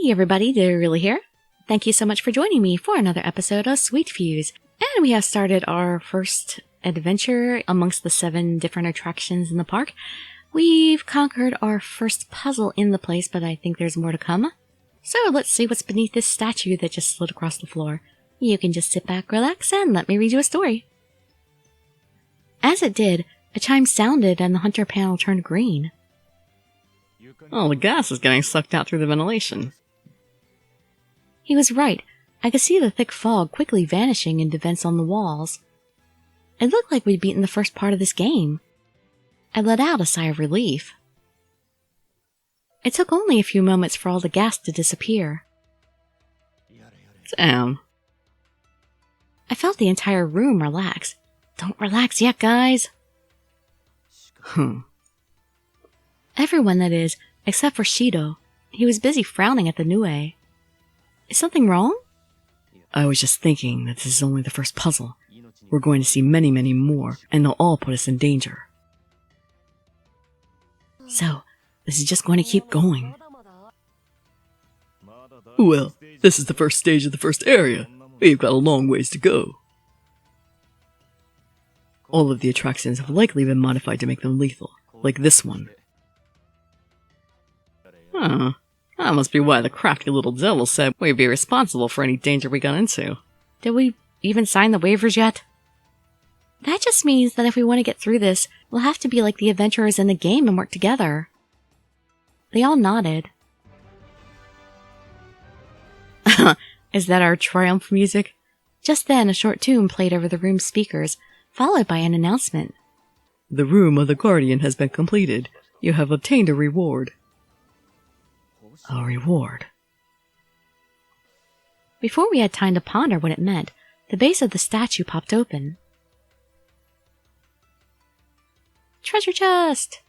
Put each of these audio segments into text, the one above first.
Hey everybody, Dirili here. Thank you so much for joining me for another episode of Sweet Fuse. And we have started our first adventure amongst the 7 different attractions in the park. We've conquered our first puzzle in the place, but I think there's more to come. So let's see what's beneath this statue that just slid across the floor. You can just sit back, relax, and let me read you a story. As it did, a chime sounded and the hunter panel turned green. Oh, the gas is getting sucked out through the ventilation. He was right. I could see the thick fog quickly vanishing into vents on the walls. It looked like we'd beaten the first part of this game. I let out a sigh of relief. It took only a few moments for all the gas to disappear. Damn. I felt the entire room relax. Don't relax yet, guys. Everyone, that is, except for Shido. He was busy frowning at the Nue. Is something wrong? I was just thinking that this is only the first puzzle. We're going to see many, many more, and they'll all put us in danger. So, this is just going to keep going. Well, this is the first stage of the first area. We've got a long ways to go. All of the attractions have likely been modified to make them lethal, like this one. Huh. That must be why the crafty little devil said we'd be responsible for any danger we got into. Did we even sign the waivers yet? That just means that if we want to get through this, we'll have to be like the adventurers in the game and work together. They all nodded. Is that our triumph music? Just then, a short tune played over the room's speakers, followed by an announcement. The room of the Guardian has been completed. You have obtained a reward. A reward. Before we had time to ponder what it meant, the base of the statue popped open. Treasure chest!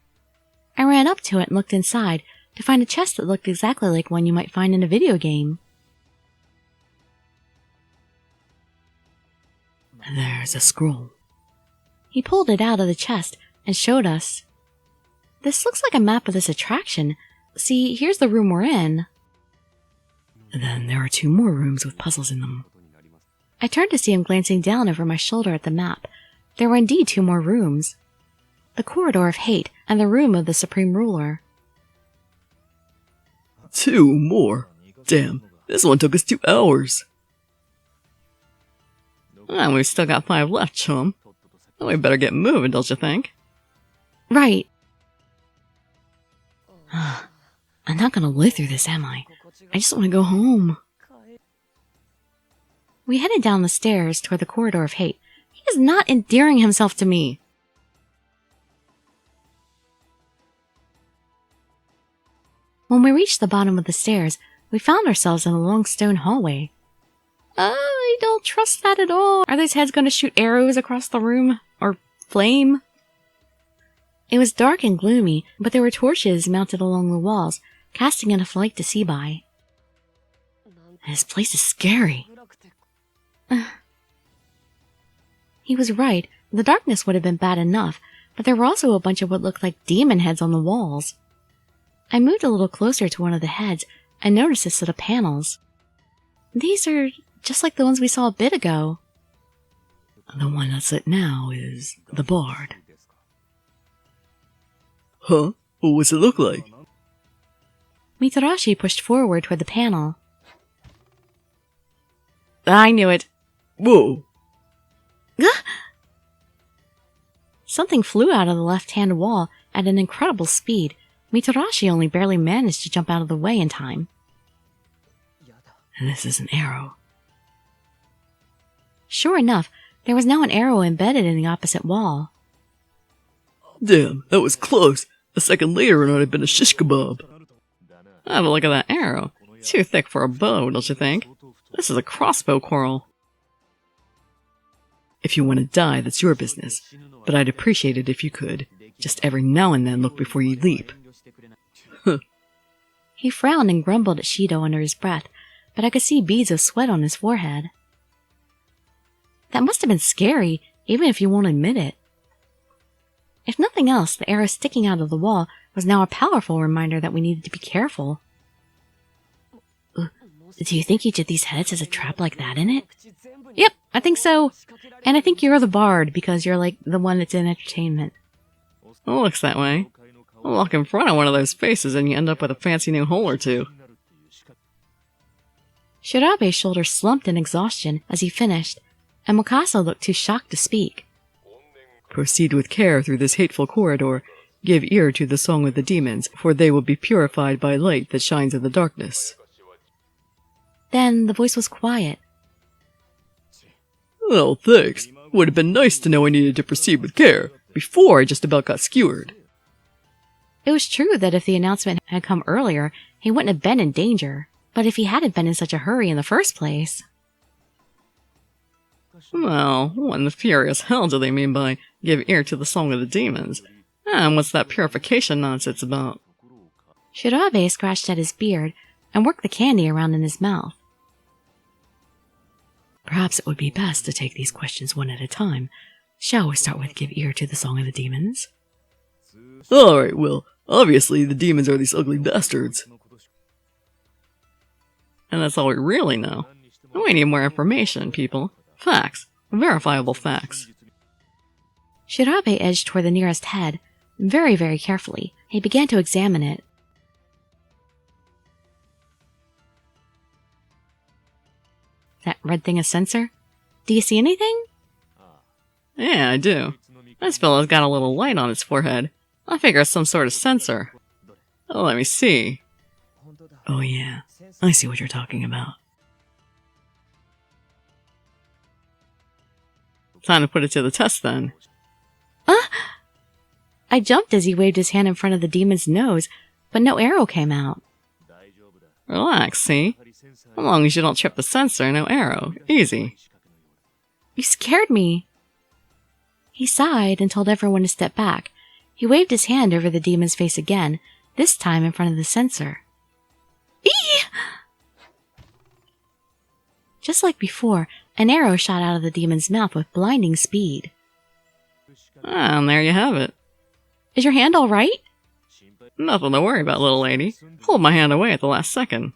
I ran up to it and looked inside to find a chest that looked exactly like one you might find in a video game. There's a scroll. He pulled it out of the chest and showed us. This looks like a map of this attraction. See, here's the room we're in. Then there are 2 more rooms with puzzles in them. I turned to see him glancing down over my shoulder at the map. There were indeed 2 more rooms. The Corridor of Hate and the Room of the Supreme Ruler. 2 more? Damn, this one took us 2 hours. And we've still got 5 left, chum. We better get moving, don't you think? Right. I'm not gonna live through this, am I? I just want to go home. We headed down the stairs toward the Corridor of Hate. He is not endearing himself to me. When we reached the bottom of the stairs, we found ourselves in a long stone hallway. I don't trust that at all. Are those heads going to shoot arrows across the room? Or flame? It was dark and gloomy, but there were torches mounted along the walls, casting enough light to see by. This place is scary. He was right. The darkness would have been bad enough, but there were also a bunch of what looked like demon heads on the walls. I moved a little closer to one of the heads and noticed a set of panels. These are just like the ones we saw a bit ago. The one that's lit now is the Bard. Huh? What's it look like? Mitarashi pushed forward toward the panel. I knew it. Whoa! Something flew out of the left-hand wall at an incredible speed. Mitarashi only barely managed to jump out of the way in time. And this is an arrow. Sure enough, there was now an arrow embedded in the opposite wall. Damn, that was close. A second later and I'd have been a shish kebab. Have a look at that arrow. Too thick for a bow, don't you think? This is a crossbow quarrel. If you want to die, that's your business. But I'd appreciate it if you could. Just every now and then look before you leap. He frowned and grumbled at Shido under his breath, but I could see beads of sweat on his forehead. That must have been scary, even if you won't admit it. If nothing else, the arrow sticking out of the wall was now a powerful reminder that we needed to be careful. Do you think each of these heads has a trap like that in it? Yep, I think so. And I think you're the bard, because you're like the one that's in entertainment. It looks that way. I'll walk in front of one of those faces and you end up with a fancy new hole or two. Shirabe's shoulders slumped in exhaustion as he finished, and Mikasa looked too shocked to speak. Proceed with care through this hateful corridor. Give ear to the song of the demons, for they will be purified by light that shines in the darkness. Then the voice was quiet. Well, thanks. Would have been nice to know I needed to proceed with care, before I just about got skewered. It was true that if the announcement had come earlier, he wouldn't have been in danger. But if he hadn't been in such a hurry in the first place... Well, what in the furious hell do they mean by give ear to the song of the demons? And what's that purification nonsense about? Shirabe scratched at his beard and worked the candy around in his mouth. Perhaps it would be best to take these questions one at a time. Shall we start with give ear to the song of the demons? Alright, well, obviously the demons are these ugly bastards. And that's all we really know. We need more information, people. Facts. Verifiable facts. Shirabe edged toward the nearest head, very, very carefully. He began to examine it. That red thing a sensor? Do you see anything? Yeah, I do. This fellow's got a little light on its forehead. I figure it's some sort of sensor. Oh, let me see. Oh yeah, I see what you're talking about. Time to put it to the test, then. I jumped as he waved his hand in front of the demon's nose, but no arrow came out. Relax, see? As long as you don't trip the sensor, no arrow. Easy. You scared me. He sighed and told everyone to step back. He waved his hand over the demon's face again, this time in front of the sensor. Eee! Just like before, an arrow shot out of the demon's mouth with blinding speed. And there you have it. Is your hand all right? Nothing to worry about, little lady. Pulled my hand away at the last second.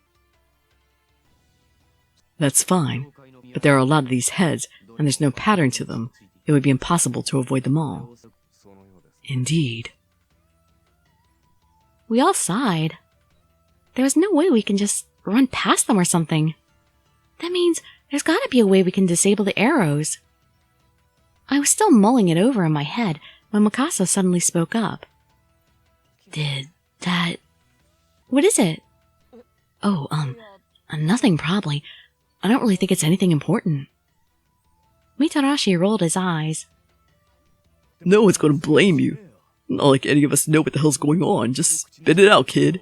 That's fine, but there are a lot of these heads, and there's no pattern to them. It would be impossible to avoid them all. Indeed. We all sighed. There was no way we can just run past them or something. That means there's gotta be a way we can disable the arrows. I was still mulling it over in my head when Mikasa suddenly spoke up. Did that... What is it? Oh, nothing probably. I don't really think it's anything important. Mitarashi rolled his eyes. No one's gonna blame you. Not like any of us know what the hell's going on. Just spit it out, kid.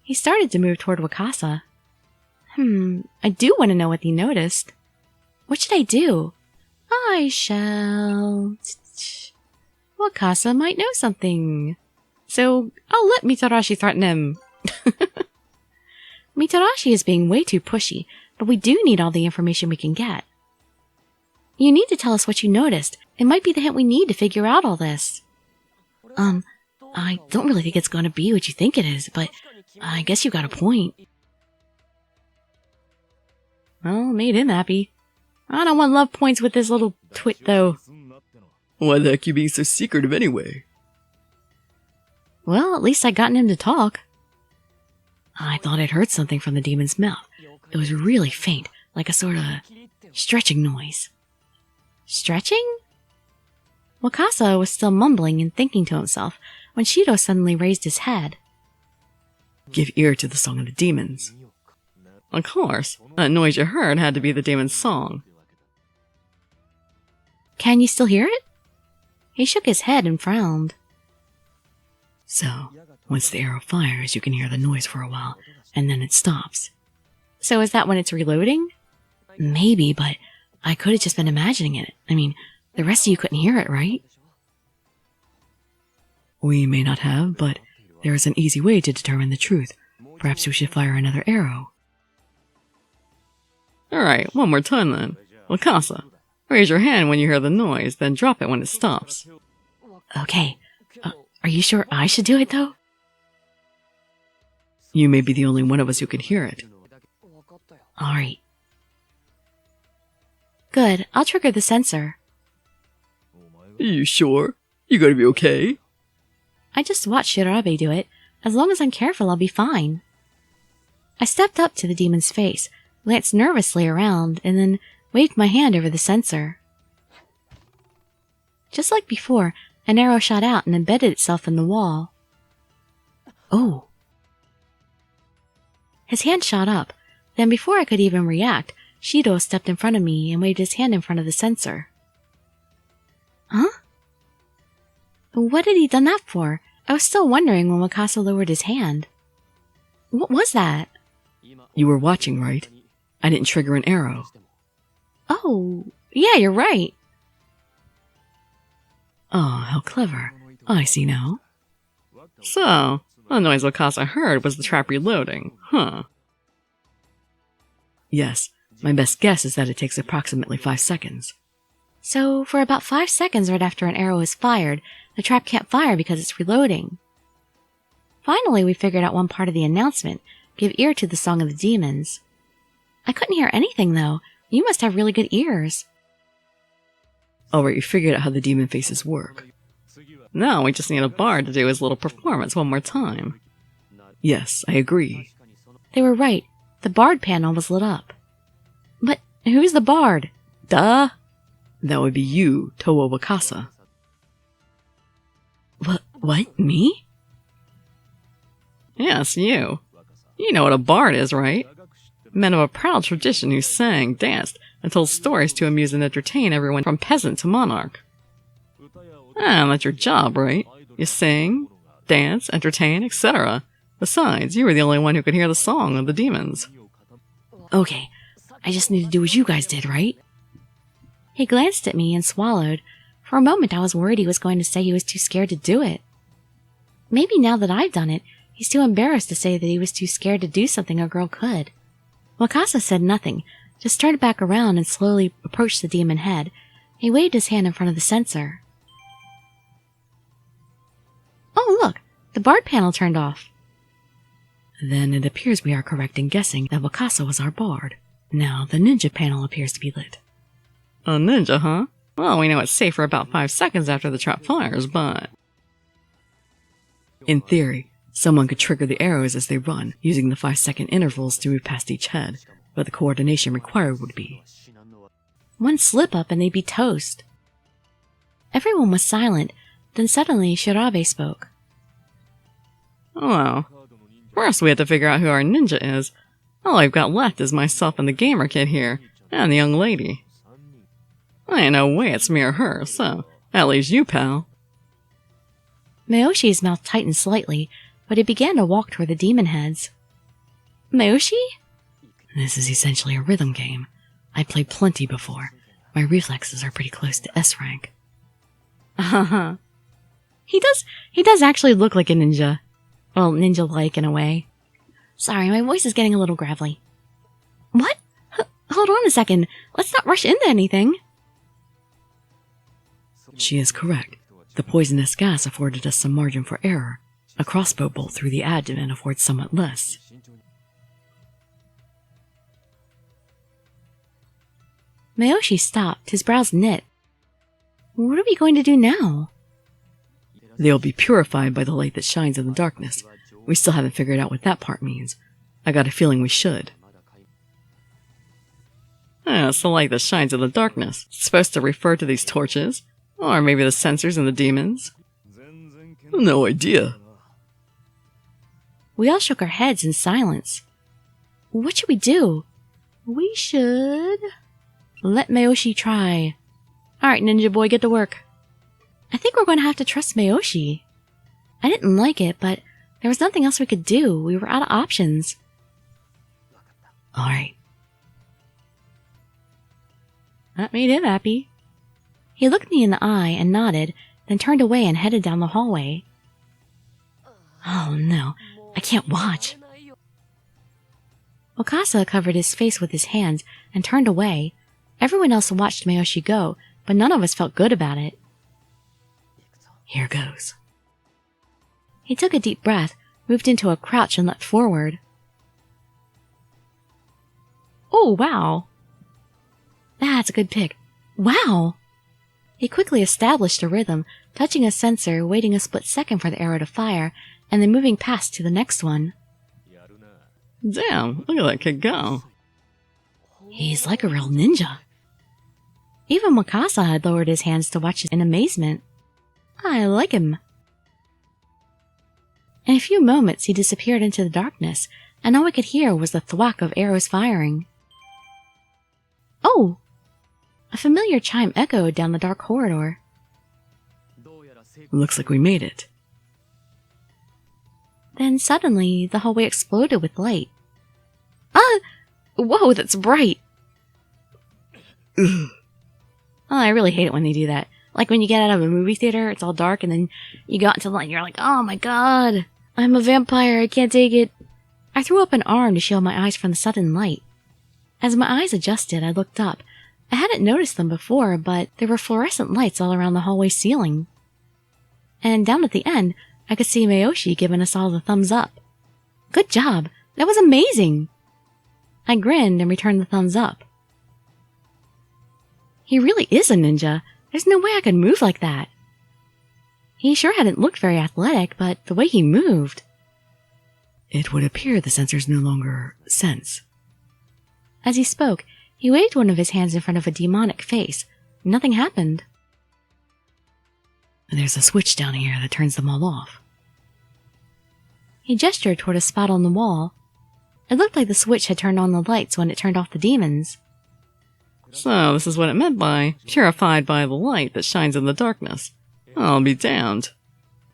He started to move toward Wakasa. I do want to know what he noticed. What should I do? I shall... Wakasa might know something. So I'll let Mitarashi threaten him. Mitarashi is being way too pushy, but we do need all the information we can get. You need to tell us what you noticed. It might be the hint we need to figure out all this. I don't really think it's gonna be what you think it is, but I guess you got a point. Well, made him happy. I don't want love points with this little twit, though. Why the heck you being so secretive anyway? Well, at least I gotten him to talk. I thought I'd heard something from the demon's mouth. It was really faint, like a sort of stretching noise. Stretching? Wakasa was still mumbling and thinking to himself when Shido suddenly raised his head. Give ear to the song of the demons. Of course, that noise you heard had to be the demon's song. Can you still hear it? He shook his head and frowned. So, once the arrow fires, you can hear the noise for a while, and then it stops. So is that when it's reloading? Maybe, but I could have just been imagining it. I mean, the rest of you couldn't hear it, right? We may not have, but there is an easy way to determine the truth. Perhaps we should fire another arrow. Alright, one more time then. Wakasa, raise your hand when you hear the noise, then drop it when it stops. Okay. Are you sure I should do it, though? You may be the only one of us who can hear it. Alright. Good, I'll trigger the sensor. You sure? You gonna be okay? I just watched Shirabe do it. As long as I'm careful, I'll be fine. I stepped up to the demon's face, glanced nervously around, and then waved my hand over the sensor. Just like before, an arrow shot out and embedded itself in the wall. Oh. His hand shot up. Then before I could even react, Shido stepped in front of me and waved his hand in front of the sensor. Huh? What had he done that for? I was still wondering when Wakasa lowered his hand. What was that? You were watching, right? I didn't trigger an arrow. Oh, yeah, you're right. Oh, how clever. I see now. So, the noise Wakasa heard was the trap reloading, huh? Yes, my best guess is that it takes approximately 5 seconds. So, for about 5 seconds right after an arrow is fired, the trap can't fire because it's reloading. Finally, we figured out one part of the announcement. Give ear to the Song of the Demons. I couldn't hear anything, though. You must have really good ears. Alright, you figured out how the demon faces work. Now we just need a bard to do his little performance one more time. Yes, I agree. They were right. The bard panel was lit up. But who's the bard? Duh! That would be you, Towa Wakasa. What? Me? Yes, you. You know what a bard is, right? Men of a proud tradition who sang, danced, and told stories to amuse and entertain everyone from peasant to monarch. That's your job, right? You sing, dance, entertain, etc. Besides, you were the only one who could hear the song of the demons. Okay, I just need to do what you guys did, right? He glanced at me and swallowed. For a moment I was worried he was going to say he was too scared to do it. Maybe now that I've done it, he's too embarrassed to say that he was too scared to do something a girl could. Wakasa said nothing, just turned back around and slowly approached the demon head. He waved his hand in front of the sensor. Oh, look! The bard panel turned off. Then it appears we are correct in guessing that Wakasa was our bard. Now the ninja panel appears to be lit. A ninja, huh? Well, we know it's safe for about 5 seconds after the trap fires, but... In theory, someone could trigger the arrows as they run, using the 5-second intervals to move past each head, but the coordination required would be... One slip-up and they'd be toast. Everyone was silent, then suddenly Shirabe spoke. Well, first we have to figure out who our ninja is. All I've got left is myself and the gamer kid here, and the young lady. I ain't no way it's me or her, so that leaves you, pal. Mayoshi's mouth tightened slightly, but he began to walk toward the demon heads. Mayoshi? This is essentially a rhythm game. I played plenty before. My reflexes are pretty close to S rank. He does actually look like a ninja. Well, ninja-like in a way. Sorry, my voice is getting a little gravelly. What? Hold on a second. Let's not rush into anything. She is correct. The poisonous gas afforded us some margin for error. A crossbow bolt through the abdomen affords somewhat less. Mayoshi stopped, his brows knit. What are we going to do now? They will be purified by the light that shines in the darkness. We still haven't figured out what that part means. I got a feeling we should. It's the light that shines in the darkness. It's supposed to refer to these torches? Or maybe the sensors and the demons? No idea. We all shook our heads in silence. What should we do? We should... let Mayoshi try. Alright, ninja boy, get to work. I think we're going to have to trust Mayoshi. I didn't like it, but there was nothing else we could do. We were out of options. Alright. That made him happy. He looked me in the eye and nodded, then turned away and headed down the hallway. Oh no, I can't watch. Wakasa covered his face with his hands and turned away. Everyone else watched Mayoshi go, but none of us felt good about it. Here goes. He took a deep breath, moved into a crouch and leapt forward. Oh, wow. That's a good pick. Wow! He quickly established a rhythm, touching a sensor, waiting a split second for the arrow to fire, and then moving past to the next one. Damn, look at that kid go. He's like a real ninja. Even Wakasa had lowered his hands to watch in amazement. I like him. In a few moments, he disappeared into the darkness, and all we could hear was the thwack of arrows firing. Oh! A familiar chime echoed down the dark corridor. Looks like we made it. Then suddenly, the hallway exploded with light. Ah! Whoa, that's bright! Oh, I really hate it when they do that. Like when you get out of a movie theater, it's all dark, and then you go out into the light and you're like, oh my god! I'm a vampire, I can't take it! I threw up an arm to shield my eyes from the sudden light. As my eyes adjusted, I looked up. I hadn't noticed them before, but there were fluorescent lights all around the hallway ceiling. And down at the end, I could see Mayoshi giving us all the thumbs up. Good job! That was amazing! I grinned and returned the thumbs up. He really is a ninja. There's no way I could move like that. He sure hadn't looked very athletic, but the way he moved... It would appear the sensors no longer sense. As he spoke, he waved one of his hands in front of a demonic face. Nothing happened. There's a switch down here that turns them all off. He gestured toward a spot on the wall. It looked like the switch had turned on the lights when it turned off the demons. So, this is what it meant by purified by the light that shines in the darkness. I'll be damned.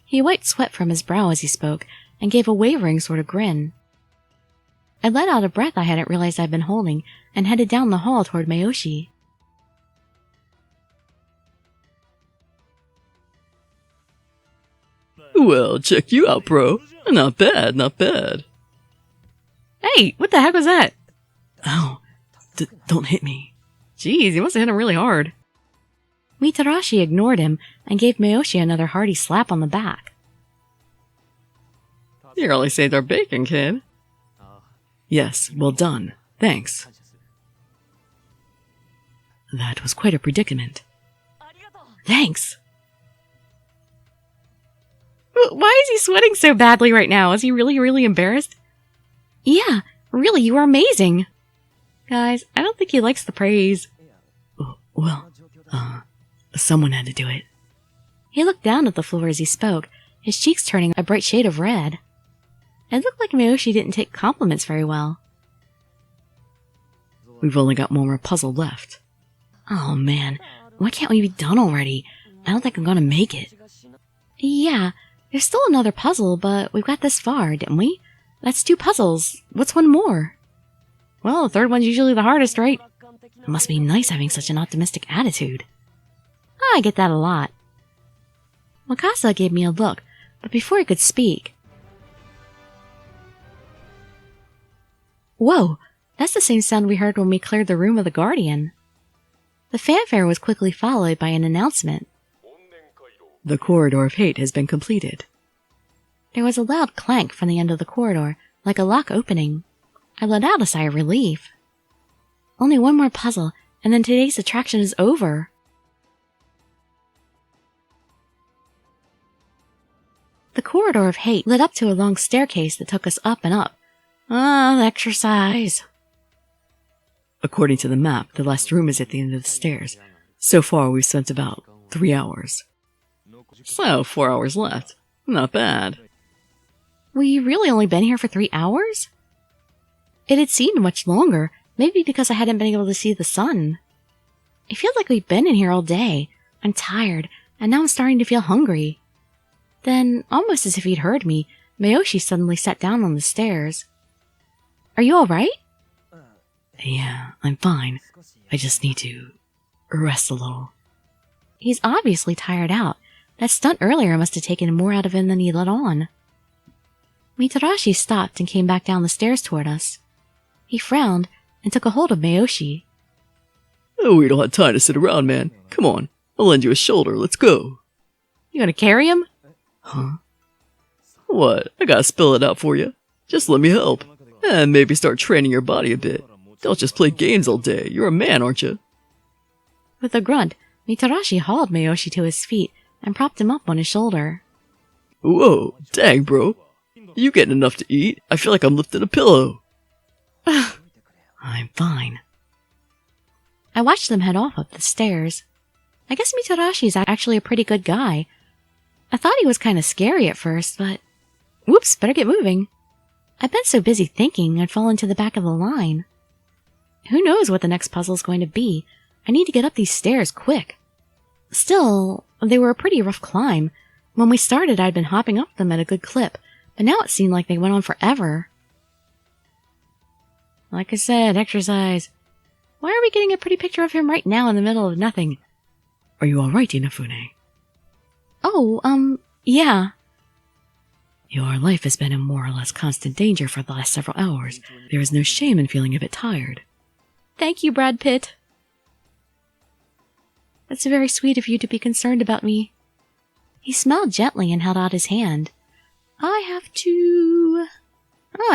He wiped sweat from his brow as he spoke, and gave a wavering sort of grin. I let out a breath I hadn't realized I'd been holding, and headed down the hall toward Mayoshi. Well, check you out, bro. Not bad, not bad. Hey, what the heck was that? Oh, don't hit me. Jeez, you must have hit him really hard. Mitarashi ignored him and gave Mayoshi another hearty slap on the back. You really saved our bacon, kid. Yes, well done. Thanks. That was quite a predicament. Thanks. Why is he sweating so badly right now? Is he really embarrassed? Yeah, really, you are amazing. Guys, I don't think he likes the praise. Well, someone had to do it. He looked down at the floor as he spoke, his cheeks turning a bright shade of red. It looked like Mayoshi didn't take compliments very well. We've only got one more puzzle left. Oh man, why can't we be done already? I don't think I'm gonna make it. Yeah, there's still another puzzle, but we've got this far, didn't we? That's 2 puzzles. What's one more? Well, the third one's usually the hardest, right? It must be nice having such an optimistic attitude. I get that a lot. Wakasa gave me a look, but before he could speak... Whoa! That's the same sound we heard when we cleared the room of the Guardian. The fanfare was quickly followed by an announcement. The corridor of hate has been completed. There was a loud clank from the end of the corridor, like a lock opening. I let out a sigh of relief. Only one more puzzle, and then today's attraction is over. The corridor of hate led up to a long staircase that took us up and up. Ah, exercise. According to the map, the last room is at the end of the stairs. So far, we've spent about 3 hours. So, 4 hours left. Not bad. We really only been here for 3 hours? It had seemed much longer, maybe because I hadn't been able to see the sun. It feels like we've been in here all day. I'm tired, and now I'm starting to feel hungry. Then, almost as if he'd heard me, Mayoshi suddenly sat down on the stairs. Are you alright? Yeah, I'm fine. I just need to rest a little. He's obviously tired out. That stunt earlier must have taken more out of him than he let on. Mitarashi stopped and came back down the stairs toward us. He frowned and took a hold of Mayoshi. Oh, we don't have time to sit around, man. Come on, I'll lend you a shoulder. Let's go. You gonna carry him? Huh? What? I gotta spill it out for you. Just let me help. And maybe start training your body a bit. Don't just play games all day. You're a man, aren't you? With a grunt, Mitarashi hauled Miyoshi to his feet and propped him up on his shoulder. Whoa, dang, bro. You getting enough to eat? I feel like I'm lifting a pillow. I'm fine. I watched them head off up the stairs. I guess Mitarashi's actually a pretty good guy. I thought he was kind of scary at first, but... Whoops, better get moving. I've been so busy thinking I'd fallen to the back of the line. Who knows what the next puzzle's going to be? I need to get up these stairs quick. Still, they were a pretty rough climb. When we started, I'd been hopping up them at a good clip, but now it seemed like they went on forever. Like I said, exercise. Why are we getting a pretty picture of him right now in the middle of nothing? Are you alright, Inafune? Oh, yeah. Your life has been in more or less constant danger for the last several hours. There is no shame in feeling a bit tired. Thank you, Brad Pitt. That's very sweet of you to be concerned about me. He smiled gently and held out his hand. I have to...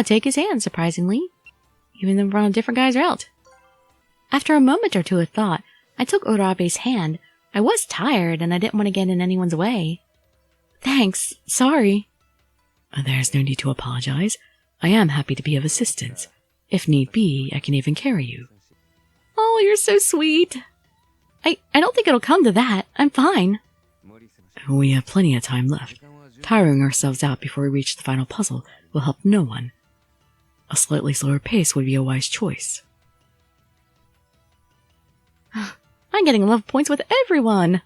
take his hand, surprisingly. Even though we're on a different guy's route. After a moment or two of thought, I took Orabe's hand. I was tired, and I didn't want to get in anyone's way. Thanks. Sorry. There's no need to apologize. I am happy to be of assistance. If need be, I can even carry you. Oh, you're so sweet. I don't think it'll come to that. I'm fine. We have plenty of time left. Tiring ourselves out before we reach the final puzzle will help no one. A slightly slower pace would be a wise choice. I'm getting love points with everyone.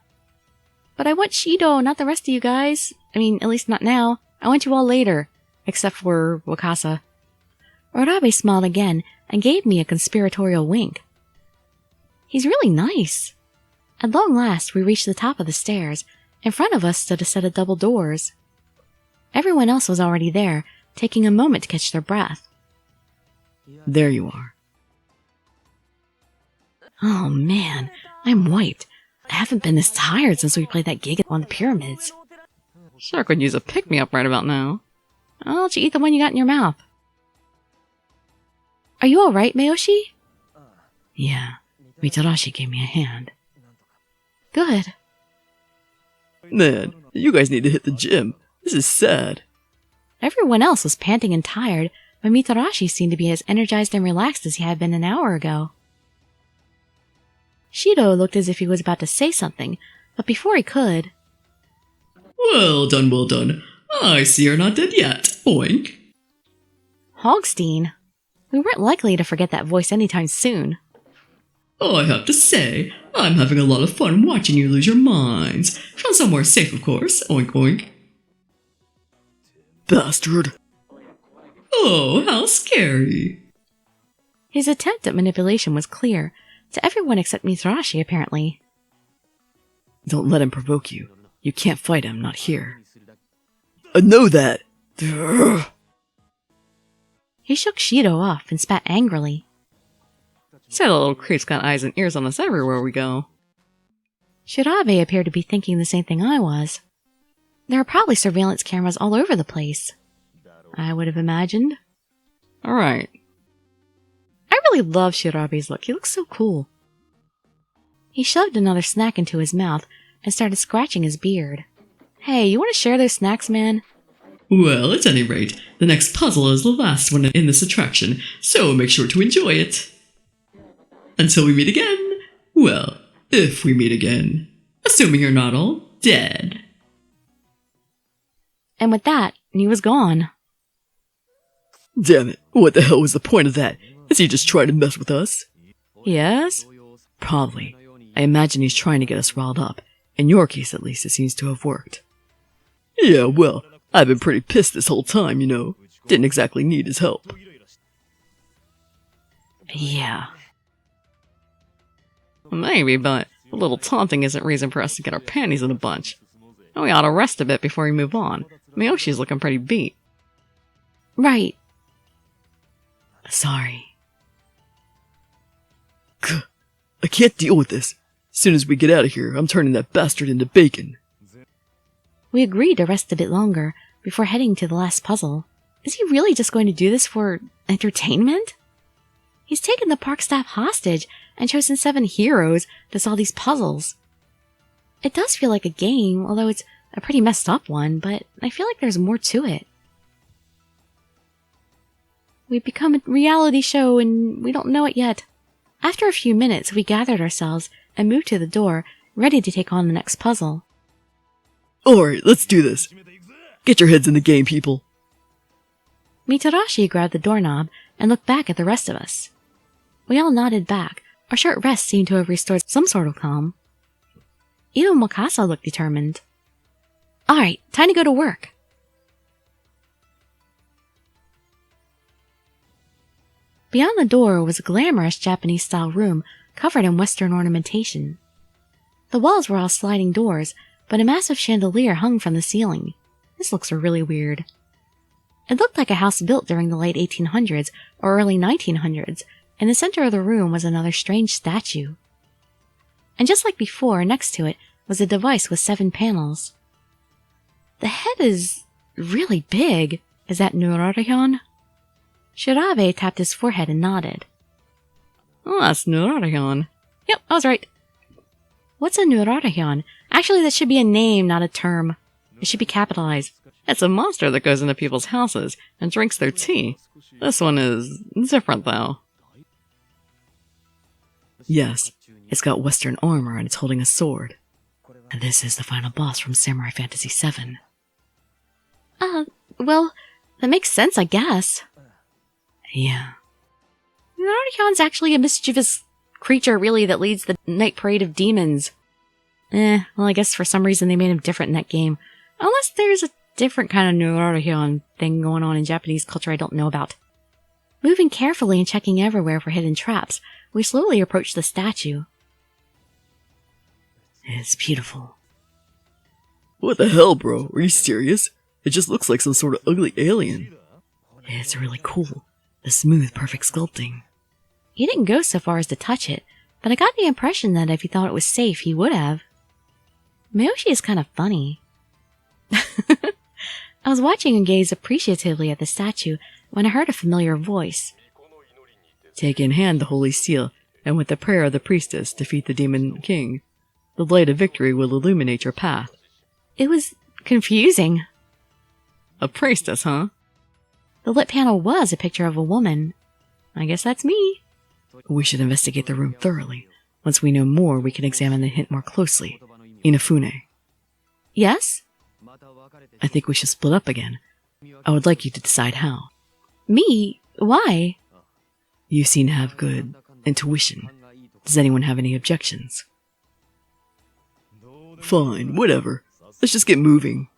But I want Shido, not the rest of you guys. I mean, at least not now. I want you all later. Except for Wakasa. Orabe smiled again and gave me a conspiratorial wink. He's really nice. At long last, we reached the top of the stairs. In front of us stood a set of double doors. Everyone else was already there, taking a moment to catch their breath. There you are. Oh man, I'm wiped. I haven't been this tired since we played that gig on the pyramids. Sure could use a pick-me-up right about now. Why don't you eat the one you got in your mouth? Are you alright, Miyoshi? Yeah, Mitarashi gave me a hand. Good. Man, you guys need to hit the gym. This is sad. Everyone else was panting and tired, but Mitarashi seemed to be as energized and relaxed as he had been an hour ago. Shido looked as if he was about to say something, but before he could... Well done, well done. I see you're not dead yet. Oink. Hogstein. We weren't likely to forget that voice anytime soon. I have to say, I'm having a lot of fun watching you lose your minds. From somewhere safe, of course. Oink, oink. Bastard. Oh, how scary. His attempt at manipulation was clear, to everyone except Mitarashi, apparently. Don't let him provoke you. You can't fight him, not here. I know that. He shook Shido off and spat angrily. Say the little creep's got eyes and ears on us everywhere we go. Shirabe appeared to be thinking the same thing I was. There are probably surveillance cameras all over the place. I would have imagined. Alright. I really love Shirabe's look. He looks so cool. He shoved another snack into his mouth and started scratching his beard. Hey, you want to share those snacks, man? Well, at any rate, the next puzzle is the last one in this attraction, so make sure to enjoy it. Until we meet again. Well, if we meet again. Assuming you're not all dead. And with that, he was gone. Damn it, what the hell was the point of that? Is he just trying to mess with us? Yes? Probably. I imagine he's trying to get us riled up. In your case, at least, it seems to have worked. Yeah, well, I've been pretty pissed this whole time, you know. Didn't exactly need his help. Yeah. Maybe, but a little taunting isn't reason for us to get our panties in a bunch. And we ought to rest a bit before we move on. Miyoshi's looking pretty beat. Right. Sorry. I can't deal with this. As soon as we get out of here, I'm turning that bastard into bacon. We agreed to rest a bit longer before heading to the last puzzle. Is he really just going to do this for entertainment? He's taken the park staff hostage and chosen 7 heroes to solve these puzzles. It does feel like a game, although it's a pretty messed up one, but I feel like there's more to it. We've become a reality show and we don't know it yet. After a few minutes, we gathered ourselves and moved to the door, ready to take on the next puzzle. Alright, let's do this. Get your heads in the game, people. Mitarashi grabbed the doorknob and looked back at the rest of us. We all nodded back. Our short rest seemed to have restored some sort of calm. Even Mikasa looked determined. Alright, time to go to work. Beyond the door was a glamorous Japanese-style room covered in Western ornamentation. The walls were all sliding doors, but a massive chandelier hung from the ceiling. This looks really weird. It looked like a house built during the late 1800s or early 1900s. In the center of the room was another strange statue. And just like before, next to it was a device with 7 panels. The head is really big. Is that Narration? Shirabe tapped his forehead and nodded. Oh, that's narration. Yep, I was right. What's a Narration? Actually, that should be a name, not a term. It should be capitalized. It's a monster that goes into people's houses and drinks their tea. This one is different, though. Yes, it's got Western armor and it's holding a sword. And this is the final boss from Samurai Fantasy VII. Well, that makes sense, I guess. Yeah. Narration's actually a mischievous creature, really, that leads the night parade of demons. Well, I guess for some reason they made him different in that game. Unless there's a different kind of Narration thing going on in Japanese culture I don't know about. Moving carefully and checking everywhere for hidden traps, we slowly approached the statue. It's beautiful. What the hell, bro? Are you serious? It just looks like some sort of ugly alien. It's really cool. The smooth, perfect sculpting. He didn't go so far as to touch it, but I got the impression that if he thought it was safe, he would have. Miyoshi is kind of funny. I was watching and gazed appreciatively at the statue when I heard a familiar voice. Take in hand the holy seal, and with the prayer of the priestess, defeat the demon king. The light of victory will illuminate your path. It was confusing. A priestess, huh? The lit panel was a picture of a woman. I guess that's me. We should investigate the room thoroughly. Once we know more, we can examine the hint more closely. Inafune. Yes? I think we should split up again. I would like you to decide how. Me? Why? You seem to have good intuition. Does anyone have any objections? Fine, whatever. Let's just get moving.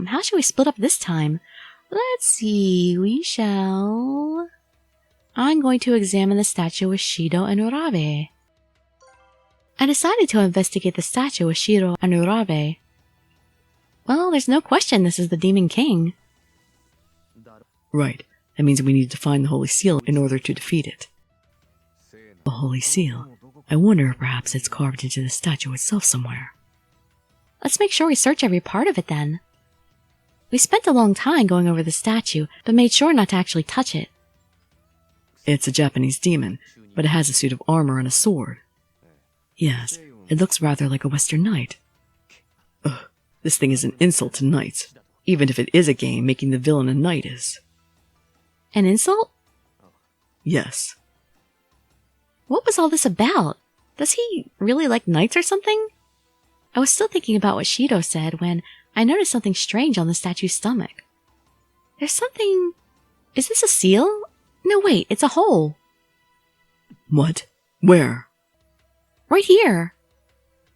How should we split up this time? Let's see, I'm going to examine the statue with Shido and Urabe. I decided to investigate the statue with Shido and Urabe. Well, there's no question this is the Demon King. Right. That means we need to find the Holy Seal in order to defeat it. The Holy Seal? I wonder if perhaps it's carved into the statue itself somewhere. Let's make sure we search every part of it then. We spent a long time going over the statue, but made sure not to actually touch it. It's a Japanese demon, but it has a suit of armor and a sword. Yes, it looks rather like a Western knight. Ugh, this thing is an insult to knights. Even if it is a game, making the villain a knight is. An insult? Yes. What was all this about? Does he really like knights or something? I was still thinking about what Shido said when I noticed something strange on the statue's stomach. There's something... Is this a seal? No, wait, it's a hole. What? Where? Right here.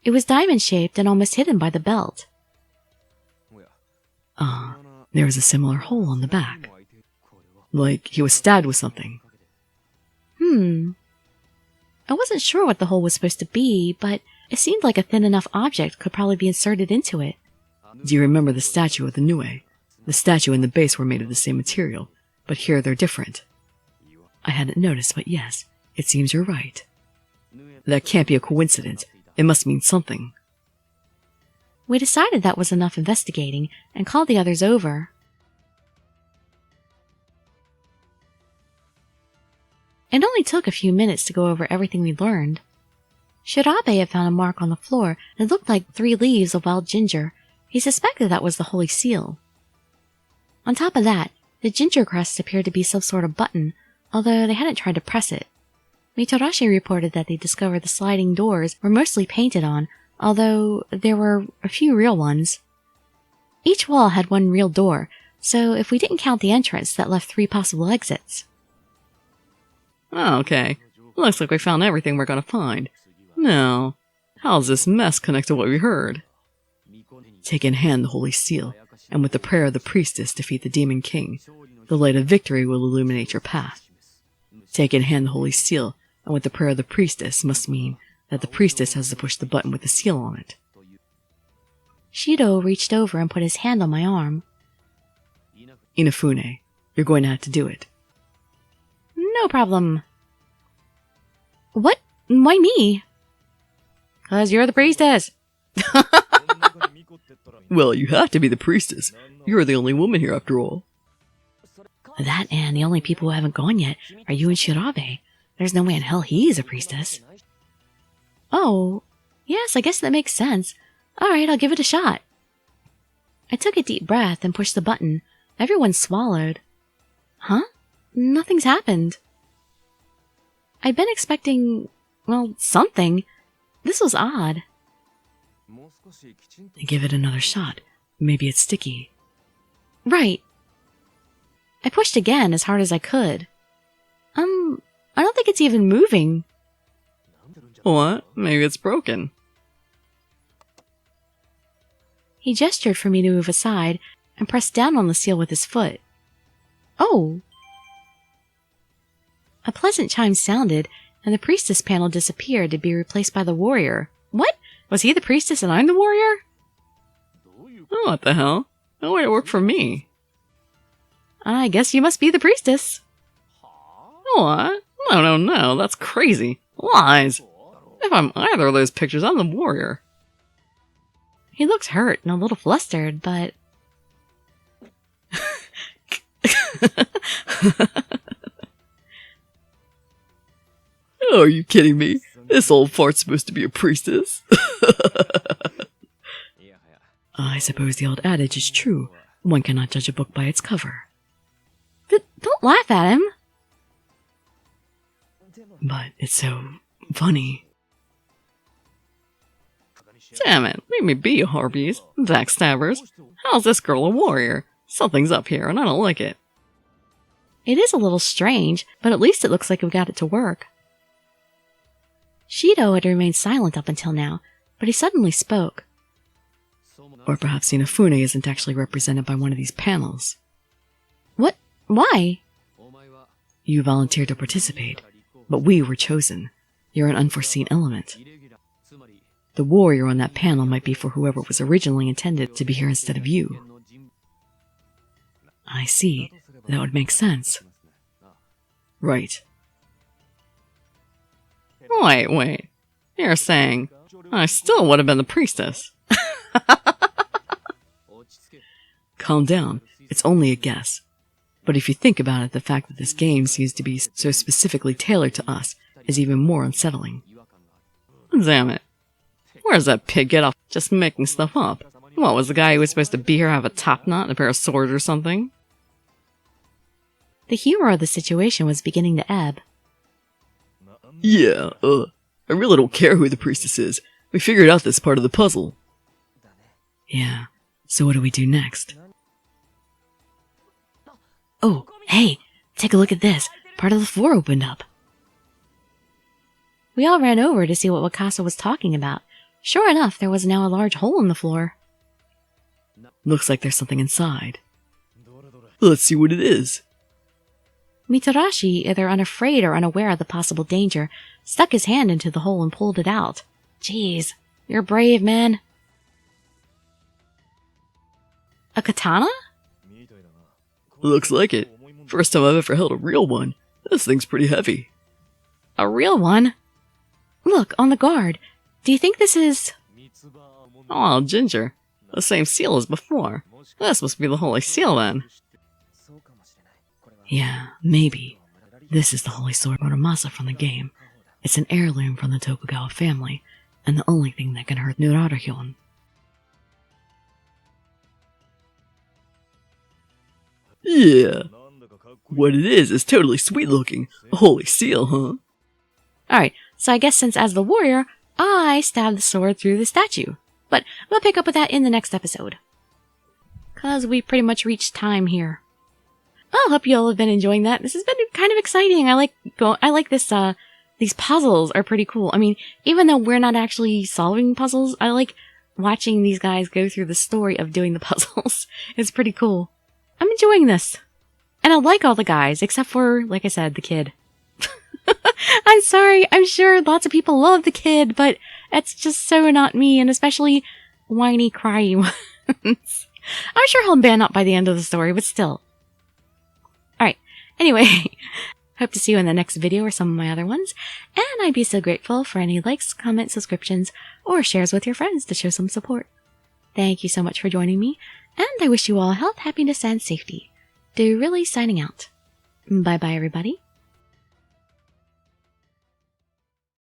It was diamond-shaped and almost hidden by the belt. There was a similar hole on the back. Like he was stabbed with something. I wasn't sure what the hole was supposed to be, but it seemed like a thin enough object could probably be inserted into it. Do you remember the statue of the Nue? The statue and the base were made of the same material, but here they're different. I hadn't noticed, but yes, it seems you're right. That can't be a coincidence. It must mean something. We decided that was enough investigating and called the others over. It only took a few minutes to go over everything we'd learned. Shirabe had found a mark on the floor that looked like 3 leaves of wild ginger. He suspected that was the Holy Seal. On top of that, the ginger crest appeared to be some sort of button, although they hadn't tried to press it. Mitarashi reported that they discovered the sliding doors were mostly painted on, although there were a few real ones. Each wall had 1 real door, so if we didn't count the entrance, that left 3 possible exits. Oh, okay. Looks like we found everything we're gonna find. Now, how does this mess connect to what we heard? Take in hand the Holy Seal, and with the prayer of the Priestess defeat the Demon King. The light of victory will illuminate your path. Take in hand the Holy Seal, and with the prayer of the Priestess must mean that the Priestess has to push the button with the seal on it. Shido reached over and put his hand on my arm. Inafune, you're going to have to do it. No problem. What? Why me? 'Cause you're the priestess. Well, you have to be the priestess. You're the only woman here after all. That and the only people who haven't gone yet are you and Shirabe. There's no way in hell he's a priestess. Oh, yes, I guess that makes sense. Alright, I'll give it a shot. I took a deep breath and pushed the button. Everyone swallowed. Huh? Nothing's happened. I'd been expecting, well, something. This was odd. Give it another shot. Maybe it's sticky. Right. I pushed again as hard as I could. I don't think it's even moving. What? Maybe it's broken. He gestured for me to move aside and pressed down on the seal with his foot. Oh! A pleasant chime sounded, and the priestess panel disappeared to be replaced by the warrior. What? Was he the priestess and I'm the warrior? Oh, what the hell? No way to work for me. I guess you must be the priestess. What? No, that's crazy. Lies. If I'm either of those pictures, I'm the warrior. He looked hurt and a little flustered, but... Oh, are you kidding me? This old fart's supposed to be a priestess. I suppose the old adage is true. One cannot judge a book by its cover. Don't laugh at him. But it's so funny. Damn it, leave me be, you harpies. Backstabbers. How's this girl a warrior? Something's up here, and I don't like it. It is a little strange, but at least it looks like we got it to work. Shido had remained silent up until now, but he suddenly spoke. Or perhaps Inafune isn't actually represented by one of these panels. What? Why? You volunteered to participate, but we were chosen. You're an unforeseen element. The warrior on that panel might be for whoever was originally intended to be here instead of you. I see. That would make sense. Right. Wait. You're saying I still would have been the priestess. Calm down. It's only a guess. But if you think about it, the fact that this game seems to be so specifically tailored to us is even more unsettling. Damn it. Where's that pig get off just making stuff up? What, was the guy who was supposed to be here have a top knot and a pair of swords or something? The humor of the situation was beginning to ebb. Yeah, I really don't care who the priestess is. We figured out this part of the puzzle. Yeah, so what do we do next? Oh, hey, take a look at this. Part of the floor opened up. We all ran over to see what Wakasa was talking about. Sure enough, there was now a large hole in the floor. Looks like there's something inside. Let's see what it is. Mitarashi, either unafraid or unaware of the possible danger, stuck his hand into the hole and pulled it out. Jeez, you're brave, man. A katana? Looks like it. First time I've ever held a real one. This thing's pretty heavy. A real one? Look, on the guard. Do you think this is... Oh, Ginger. The same seal as before. This must be the Holy Seal then. Yeah, maybe. This is the holy sword Muramasa from the game. It's an heirloom from the Tokugawa family, and the only thing that can hurt Nurarahyon. Yeah. What it is totally sweet looking. A holy seal, huh? Alright, so I guess since as the warrior, I stabbed the sword through the statue. But we'll pick up with that in the next episode. 'Cause we pretty much reached time here. I hope you all have been enjoying that. This has been kind of exciting. I like this, these puzzles are pretty cool. I mean, even though we're not actually solving puzzles, I like watching these guys go through the story of doing the puzzles. It's pretty cool. I'm enjoying this. And I like all the guys, except for, like I said, the kid. I'm sorry, I'm sure lots of people love the kid, but it's just so not me, and especially whiny, cryy ones. I'm sure he'll man up by the end of the story, but still. Alright, anyway, hope to see you in the next video or some of my other ones, and I'd be so grateful for any likes, comments, subscriptions, or shares with your friends to show some support. Thank you so much for joining me, and I wish you all health, happiness, and safety. Dirili signing out. Bye bye, everybody.